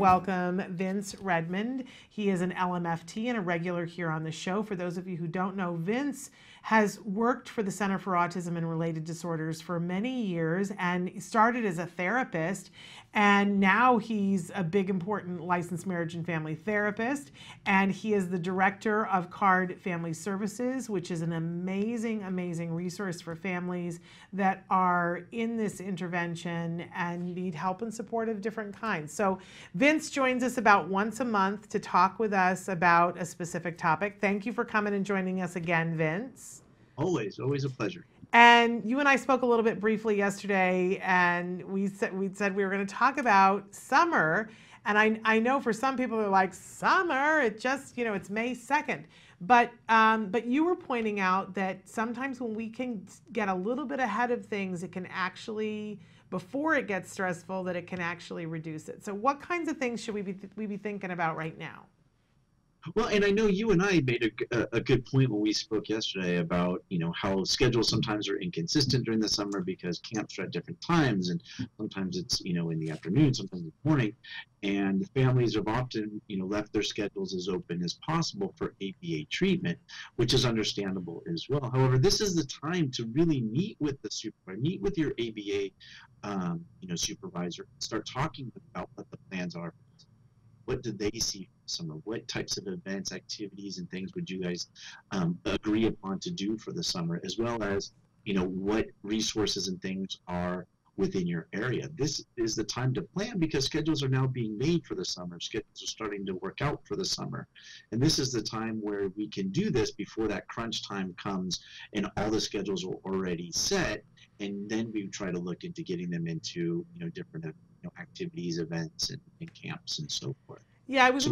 welcome Vince Redmond. He is an LMFT and a regular here on the show. For those of you who don't know, Vince has worked for the Center for Autism and Related Disorders for many years and started as a therapist, and now he's a big important licensed marriage and family therapist, and he is the director of CARD Family Services, which is an amazing resource for families that are in this intervention and need help and support of different kinds. So Vince joins us about once a month to talk with us about a specific topic. Thank you for coming and joining us again, Vince. Always a pleasure. And you and I spoke a little bit briefly yesterday, and we said we were going to talk about summer. And I know for some people they're like, summer, it just, it's May 2nd. But you were pointing out that sometimes when we can get a little bit ahead of things, it can actually, before it gets stressful, that it can actually reduce it. So what kinds of things should we be thinking about right now? Well, and I know you and I made a good point when we spoke yesterday about, how schedules sometimes are inconsistent during the summer because camps are at different times, and sometimes it's, in the afternoon, sometimes in the morning, and families have often, left their schedules as open as possible for ABA treatment, which is understandable as well. However, this is the time to really meet with the supervisor, meet with your ABA, supervisor, start talking about what the plans are. What do they see for the summer? What types of events, activities, and things would you guys agree upon to do for the summer, as well as, what resources and things are within your area. This is the time to plan because schedules are now being made for the summer. Schedules are starting to work out for the summer. And this is the time where we can do this before that crunch time comes and all the schedules are already set. And then we try to look into getting them into, different activities, events, and camps and so forth. Yeah, I was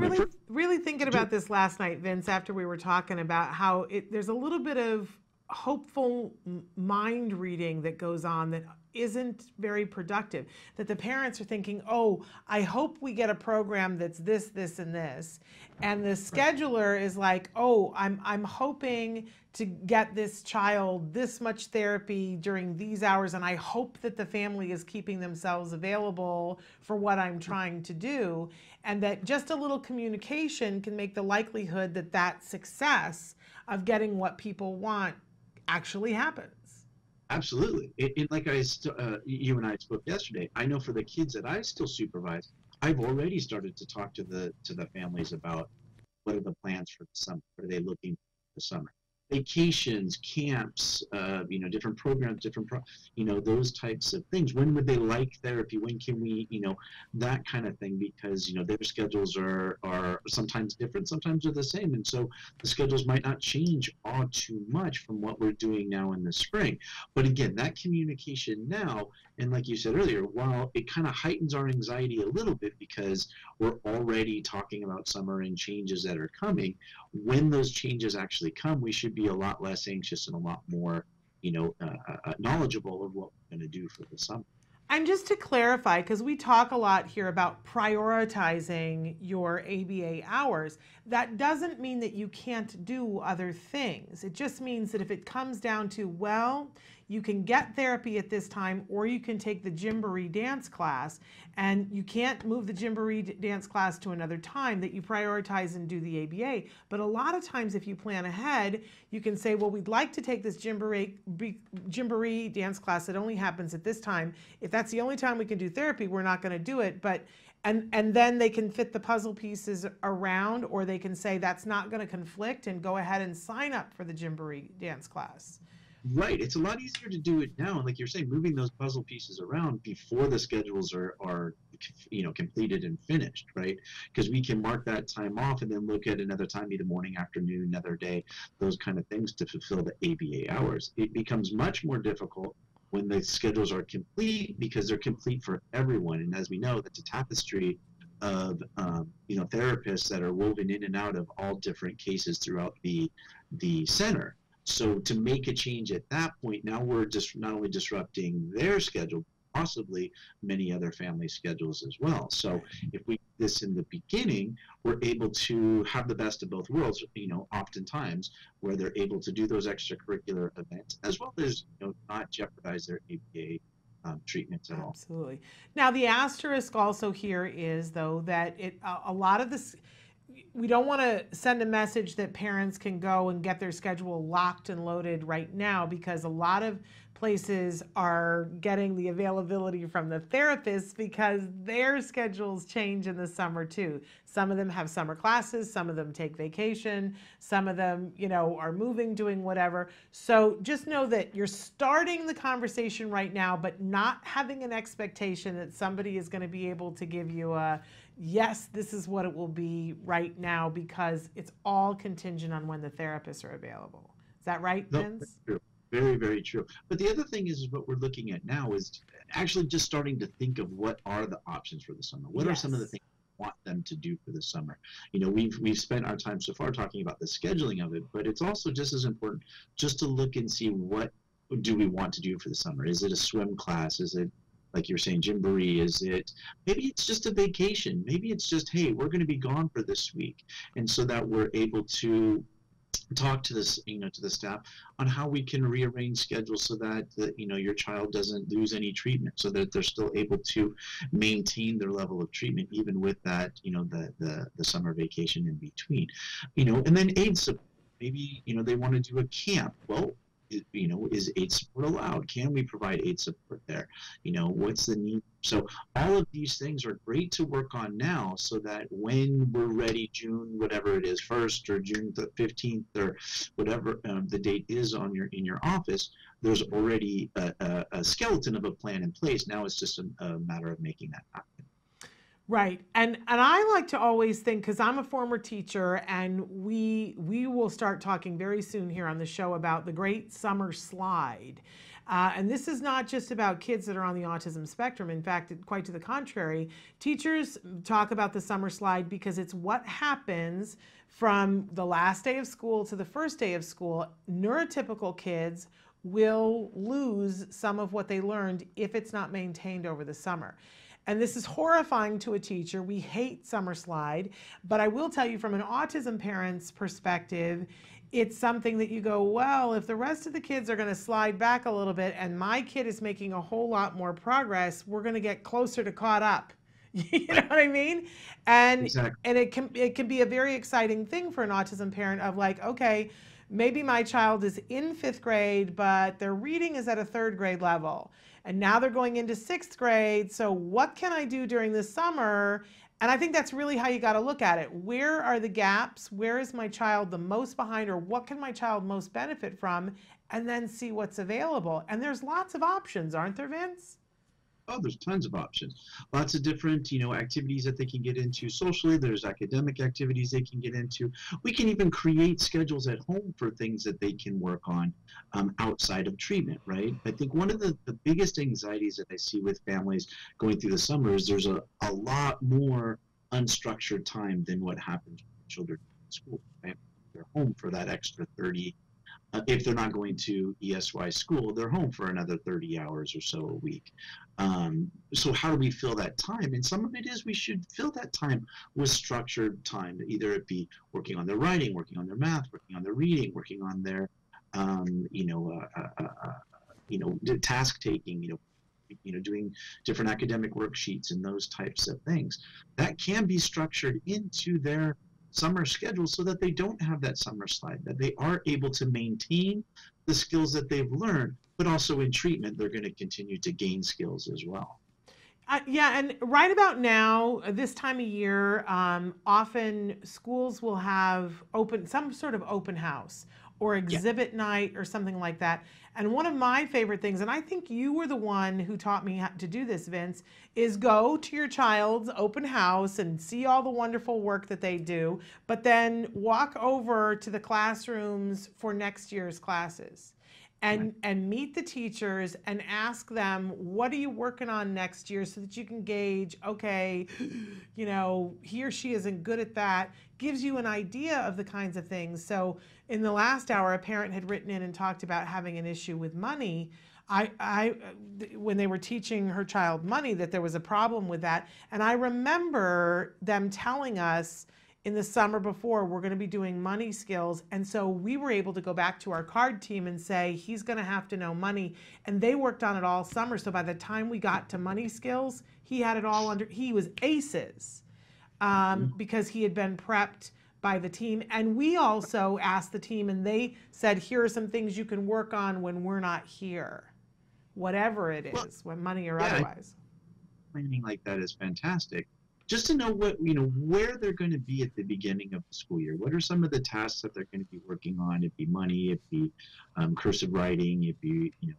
really thinking about this last night, Vince, after we were talking about how there's a little bit of hopeful mind reading that goes on that isn't very productive. That the parents are thinking, oh, I hope we get a program that's this, this, and this. And the scheduler is like, oh, I'm hoping to get this child this much therapy during these hours, and I hope that the family is keeping themselves available for what I'm trying to do. And that just a little communication can make the likelihood that that success of getting what people want actually happens. Absolutely. Like you and I spoke yesterday, I know for the kids that I still supervise, I've already started to talk to the families about what are the plans for the summer. What are they looking for the summer? Vacations, camps, different programs, those types of things. When would they like therapy? When can we, that kind of thing, because, their schedules are sometimes different, sometimes they're the same. And so the schedules might not change all too much from what we're doing now in the spring. But again, that communication now, and like you said earlier, while it kind of heightens our anxiety a little bit because we're already talking about summer and changes that are coming, when those changes actually come, we should be a lot less anxious and a lot more, knowledgeable of what we're going to do for the summer. And just to clarify, because we talk a lot here about prioritizing your ABA hours, that doesn't mean that you can't do other things. It just means that if it comes down to, well, you can get therapy at this time, or you can take the Gymboree dance class, and you can't move the Gymboree dance class to another time, that you prioritize and do the ABA. But a lot of times if you plan ahead, you can say, well, we'd like to take this Gymboree dance class that only happens at this time. If that's the only time we can do therapy, we're not going to do it. But and then they can fit the puzzle pieces around, or they can say that's not going to conflict and go ahead and sign up for the Gymboree dance class. Right. It's a lot easier to do it now. Like you're saying, moving those puzzle pieces around before the schedules are completed and finished, right? Because we can mark that time off and then look at another time, either morning, afternoon, another day, those kind of things to fulfill the ABA hours. It becomes much more difficult when the schedules are complete because they're complete for everyone. And as we know, that's a tapestry of therapists that are woven in and out of all different cases throughout the center. So to make a change at that point, now we're just not only disrupting their schedule, possibly many other family schedules as well. So if we do this in the beginning, we're able to have the best of both worlds, oftentimes where they're able to do those extracurricular events as well as, not jeopardize their ABA treatments at all. Absolutely. Now, the asterisk also here is, though, that a lot of this, we don't want to send a message that parents can go and get their schedule locked and loaded right now, because a lot of places are getting the availability from the therapists because their schedules change in the summer too. Some of them have summer classes, some of them take vacation, some of them, are moving, doing whatever. So just know that you're starting the conversation right now, but not having an expectation that somebody is going to be able to give you a, yes, this is what it will be right now, because it's all contingent on when the therapists are available. Is that right, No, Vince? that's true. Very, very true. But the other thing is what we're looking at now is actually just starting to think of what are the options for the summer. What are some of the things we want them to do for the summer? We've spent our time so far talking about the scheduling of it, but it's also just as important just to look and see what do we want to do for the summer. Is it a swim class? Is it, like you're saying, Gymboree? Is it, maybe it's just a vacation? Maybe it's just, hey, we're going to be gone for this week. And so that we're able to talk to this, to the staff on how we can rearrange schedules so that your child doesn't lose any treatment, so that they're still able to maintain their level of treatment even with that, the summer vacation in between, and then aid support. Maybe they want to do a camp. Well, is aid support allowed? Can we provide aid support there? What's the need? So all of these things are great to work on now, so that when we're ready, June, whatever it is, 1st or June the 15th or whatever the date is in your office, there's already a skeleton of a plan in place. Now it's just a matter of making that happen. Right. And I like to always think, because I'm a former teacher, and we will start talking very soon here on the show about the great summer slide. And this is not just about kids that are on the autism spectrum. In fact, quite to the contrary, teachers talk about the summer slide because it's what happens from the last day of school to the first day of school. Neurotypical kids will lose some of what they learned if it's not maintained over the summer. And this is horrifying to a teacher. We hate summer slide, but I will tell you, from an autism parent's perspective, it's something that you go, well, if the rest of the kids are going to slide back a little bit and my kid is making a whole lot more progress, we're going to get closer to caught up. You know what I mean? And Exactly. and it can be a very exciting thing for an autism parent of like, okay, maybe my child is in 5th grade, but their reading is at a 3rd grade level. And now they're going into 6th grade. So what can I do during the summer? And I think that's really how you got to look at it. Where are the gaps? Where is my child the most behind? Or what can my child most benefit from? And then see what's available. And there's lots of options, aren't there, Vince? Oh, there's tons of options. Lots of different, activities that they can get into socially. There's academic activities they can get into. We can even create schedules at home for things that they can work on outside of treatment, right? I think one of the biggest anxieties that I see with families going through the summer is there's a lot more unstructured time than what happens with children in school. Right? They're home for that extra 30. If they're not going to ESY school, they're home for another 30 hours or so a week. So how do we fill that time? And some of it is we should fill that time with structured time, either it be working on their writing, working on their math, working on their reading, working on their, task taking, doing different academic worksheets and those types of things. That can be structured into their summer schedule so that they don't have that summer slide, that they are able to maintain the skills that they've learned, but also in treatment, they're going to continue to gain skills as well. Yeah, and right about now, this time of year, often schools will have some sort of open house or exhibit night or something like that. And one of my favorite things, and I think you were the one who taught me how to do this, Vince, is go to your child's open house and see all the wonderful work that they do, but then walk over to the classrooms for next year's classes. And meet the teachers and ask them, what are you working on next year, so that you can gauge, okay, he or she isn't good at that. Gives you an idea of the kinds of things. So in the last hour, a parent had written in and talked about having an issue with money. When they were teaching her child money, that there was a problem with that. And I remember them telling us, in the summer before, we're going to be doing money skills. And so we were able to go back to our card team and say, he's going to have to know money. And they worked on it all summer. So by the time we got to money skills, he had it all under, he was aces because he had been prepped by the team. And we also asked the team, and they said, here are some things you can work on when we're not here, whatever it is, when money or otherwise. Planning like that is fantastic. Just to know what, you know, where they're going to be at the beginning of the school year. What are some of the tasks that they're going to be working on? It'd be money, it'd be cursive writing, it'd be, you know,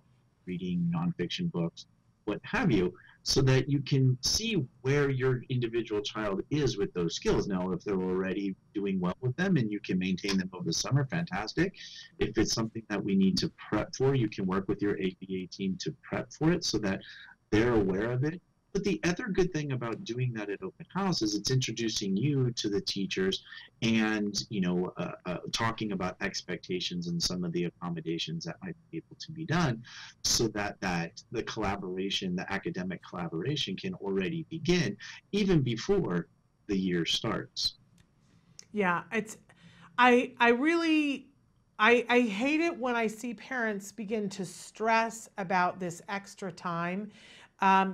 reading nonfiction books, what have you, so that you can see where your individual child is with those skills. Now, if they're already doing well with them and you can maintain them over the summer, fantastic. If it's something that we need to prep for, you can work with your ABA team to prep for it so that they're aware of it. But the other good thing about doing that at open house is it's introducing you to the teachers and, you know, talking about expectations and some of the accommodations that might be able to be done so that the collaboration, the academic collaboration can already begin even before the year starts. Yeah, I hate it when I see parents begin to stress about this extra time.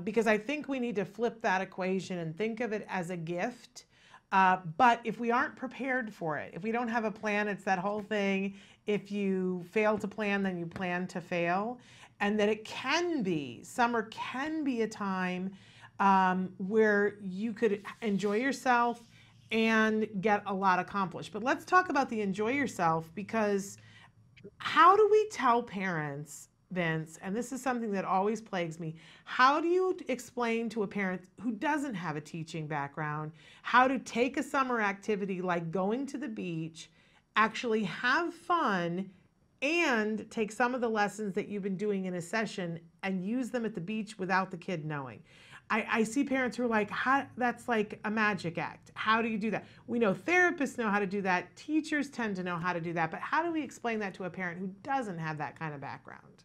Because I think we need to flip that equation and think of it as a gift. But if we aren't prepared for it, if we don't have a plan, it's that whole thing, if you fail to plan, then you plan to fail. And that it can be, summer can be a time where you could enjoy yourself and get a lot accomplished. But let's talk about the enjoy yourself, because how do we tell parents, Vince, and this is something that always plagues me, how do you explain to a parent who doesn't have a teaching background how to take a summer activity like going to the beach, actually have fun, and take some of the lessons that you've been doing in a session and use them at the beach without the kid knowing? I see parents who are like, that's like a magic act. How do you do that? We know therapists know how to do that. Teachers tend to know how to do that. But how do we explain that to a parent who doesn't have that kind of background?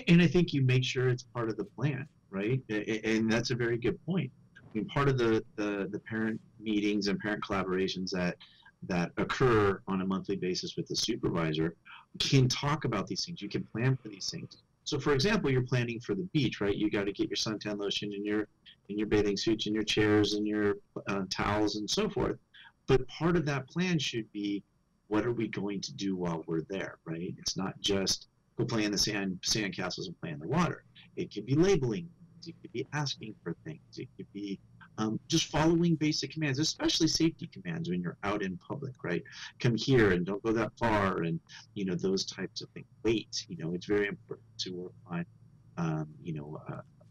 And I think you make sure it's part of the plan, right? And that's a very good point. I mean, part of the parent meetings and parent collaborations that occur on a monthly basis with the supervisor can talk about these things. You can plan for these things. So, for example, you're planning for the beach, right? You got to get your suntan lotion in your bathing suits and your chairs and your towels and so forth. But part of that plan should be, what are we going to do while we're there, right? It's not just go play in the sand castles and play in the water. It could be labeling. It could be asking for things. It could be just following basic commands, especially safety commands when you're out in public, right? Come here and don't go that far, and you know, those types of things. Wait, you know, it's very important to work on,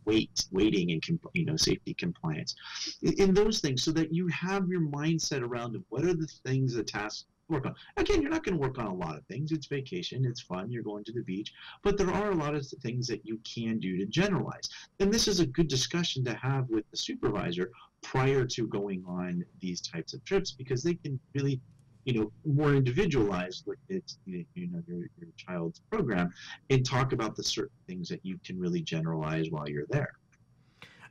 waiting and safety compliance in those things, so that you have your mindset around what are the things, the tasks work on. Again, you're not going to work on a lot of things. It's vacation, it's fun, you're going to the beach, but there are a lot of things that you can do to generalize. And this is a good discussion to have with the supervisor prior to going on these types of trips, because they can really, you know, more individualized with its, you know, your child's program, and talk about the certain things that you can really generalize while you're there.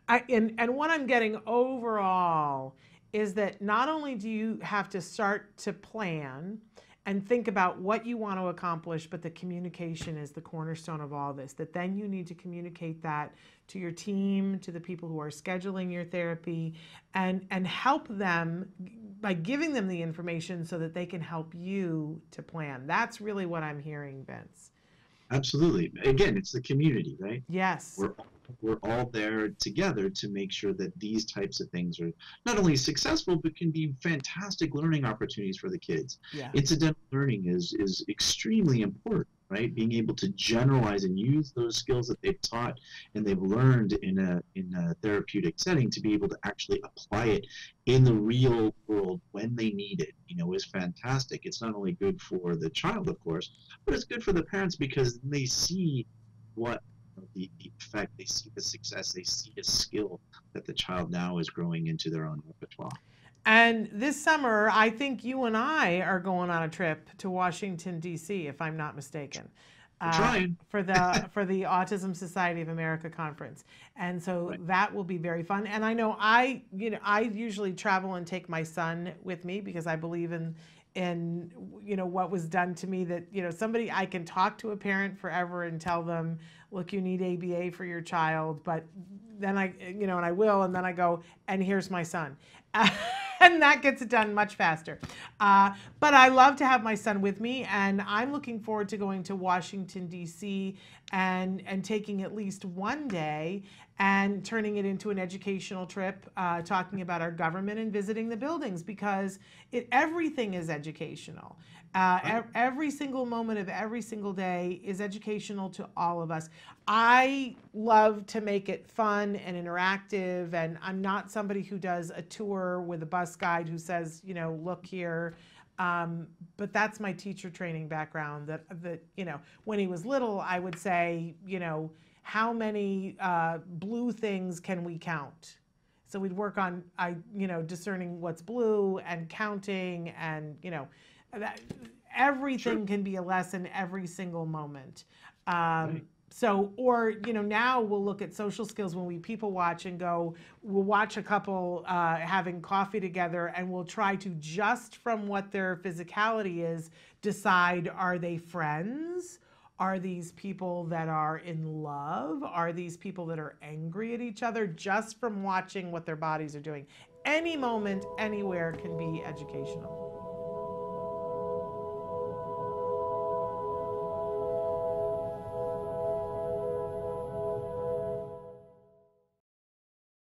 And what I'm getting overall is that not only do you have to start to plan and think about what you want to accomplish, but the communication is the cornerstone of all this, that then you need to communicate that to your team, to the people who are scheduling your therapy, and help them by giving them the information so that they can help you to plan. That's really what I'm hearing, Vince. Absolutely. Again, it's the community, right? Yes. We're all there together to make sure that these types of things are not only successful, but can be fantastic learning opportunities for the kids. Yeah. Incidental learning is extremely important, right? Being able to generalize and use those skills that they've taught and they've learned in a therapeutic setting to be able to actually apply it in the real world when they need it, you know, is fantastic. It's not only good for the child, of course, but it's good for the parents, because they see what the effect, they see the success, they see a skill that the child now is growing into their own repertoire. And this summer, I think you and I are going on a trip to Washington, D.C., if I'm not mistaken. Trying. for the Autism Society of America conference, and so Right. that will be very fun. And I know I usually travel and take my son with me because I believe in what was done to me, that somebody, I can talk to a parent forever and tell them, look, you need ABA for your child, but then and I will, and then I go, and here's my son. And that gets it done much faster. But I love to have my son with me, and I'm looking forward to going to Washington, D.C. and taking at least one day and turning it into an educational trip, talking about our government and visiting the buildings, because everything is educational. Every single moment of every single day is educational to all of us. I love to make it fun and interactive, and I'm not somebody who does a tour with a bus guide who says, look here. But that's my teacher training background, that when he was little, I would say, how many blue things can we count? So we'd work on, discerning what's blue and counting, and, everything Sure. can be a lesson every single moment. Right. So, or, now we'll look at social skills when we people watch and go, we'll watch a couple having coffee together, and we'll try to, just from what their physicality is, decide, are they friends? Are these people that are in love? Are these people that are angry at each other? Just from watching what their bodies are doing. Any moment, anywhere can be educational.